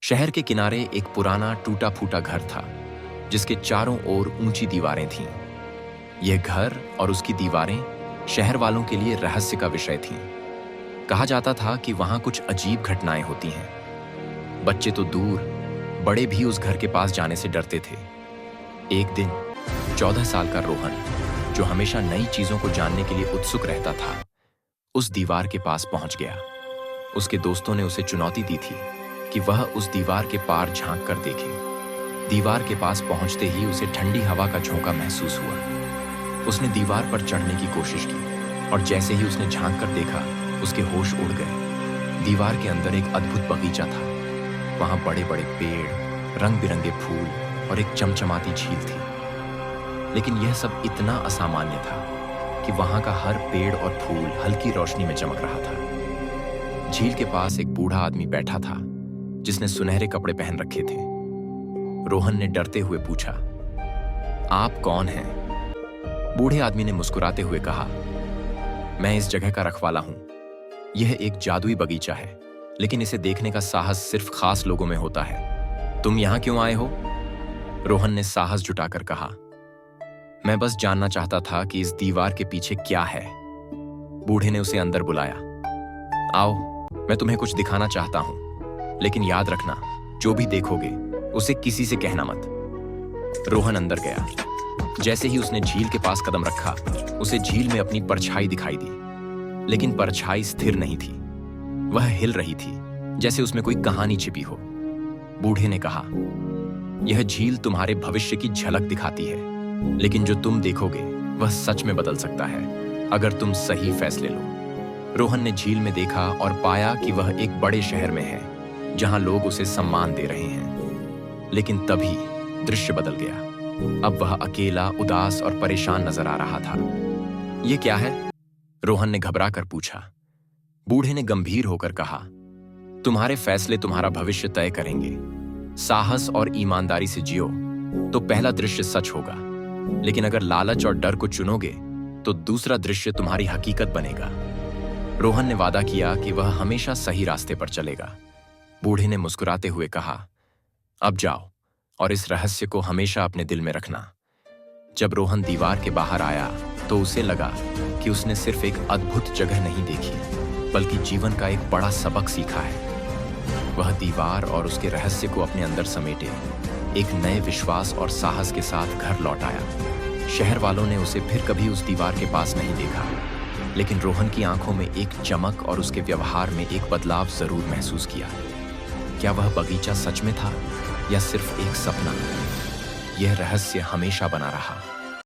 शहर के किनारे एक पुराना टूटा फूटा घर था जिसके चारों ओर ऊंची दीवारें थीं। यह घर और उसकी दीवारें शहर वालों के लिए रहस्य का विषय थीं। कहा जाता था कि वहां कुछ अजीब घटनाएं होती हैं। बच्चे तो दूर, बड़े भी उस घर के पास जाने से डरते थे। एक दिन 14 साल का रोहन, जो हमेशा नई चीजों को जानने के लिए उत्सुक रहता था, उस दीवार के पास पहुंच गया। उसके दोस्तों ने उसे चुनौती दी थी कि वह उस दीवार के पार झांक कर देखे। दीवार के पास पहुंचते ही उसे ठंडी हवा का झोंका महसूस हुआ। उसने दीवार पर चढ़ने की कोशिश की और जैसे ही उसने झांक कर देखा, उसके होश उड़ गए। दीवार के अंदर एक अद्भुत बगीचा था। वहां बड़े बड़े पेड़, रंग बिरंगे फूल और एक चमचमाती झील थी। लेकिन यह सब इतना असामान्य था कि वहां का हर पेड़ और फूल हल्की रोशनी में चमक रहा था। झील के पास एक बूढ़ा आदमी बैठा था जिसने सुनहरे कपड़े पहन रखे थे। रोहन ने डरते हुए पूछा, आप कौन हैं? बूढ़े आदमी ने मुस्कुराते हुए कहा, मैं इस जगह का रखवाला हूं। यह एक जादुई बगीचा है, लेकिन इसे देखने का साहस सिर्फ खास लोगों में होता है। तुम यहां क्यों आए हो? रोहन ने साहस जुटाकर कहा, मैं बस जानना चाहता था कि इस दीवार के पीछे क्या है। बूढ़े ने उसे अंदर बुलाया। आओ, मैं तुम्हें कुछ दिखाना चाहता हूं, लेकिन याद रखना, जो भी देखोगे उसे किसी से कहना मत। रोहन अंदर गया। जैसे ही उसने झील के पास कदम रखा, उसे झील में अपनी परछाई दिखाई दी। लेकिन परछाई स्थिर नहीं थी, वह हिल रही थी जैसे उसमें कोई कहानी छिपी हो। बूढ़े ने कहा, यह झील तुम्हारे भविष्य की झलक दिखाती है, लेकिन जो तुम देखोगे वह सच में बदल सकता है अगर तुम सही फैसले लो। रोहन ने झील में देखा और पाया कि वह एक बड़े शहर में है जहां लोग उसे सम्मान दे रहे हैं। लेकिन तभी दृश्य बदल गया। अब वह अकेला, उदास और परेशान नजर आ रहा था। यह क्या है? रोहन ने घबराकर पूछा। बूढ़े ने गंभीर होकर कहा, तुम्हारे फैसले तुम्हारा भविष्य तय करेंगे। साहस और ईमानदारी से जियो तो पहला दृश्य सच होगा, लेकिन अगर लालच और डर को चुनोगे तो दूसरा दृश्य तुम्हारी हकीकत बनेगा। रोहन ने वादा किया कि वह हमेशा सही रास्ते पर चलेगा। बूढ़े ने मुस्कुराते हुए कहा, अब जाओ और इस रहस्य को हमेशा अपने दिल में रखना। जब रोहन दीवार के बाहर आया तो उसे लगा कि उसने सिर्फ एक अद्भुत जगह नहीं देखी, बल्कि जीवन का एक बड़ा सबक सीखा है। वह दीवार और उसके रहस्य को अपने अंदर समेटे एक नए विश्वास और साहस के साथ घर लौट आया। शहर वालों ने उसे फिर कभी उस दीवार के पास नहीं देखा, लेकिन रोहन की आंखों में एक चमक और उसके व्यवहार में एक बदलाव जरूर महसूस किया। क्या वह बगीचा सच में था या सिर्फ एक सपना? यह रहस्य हमेशा बना रहा।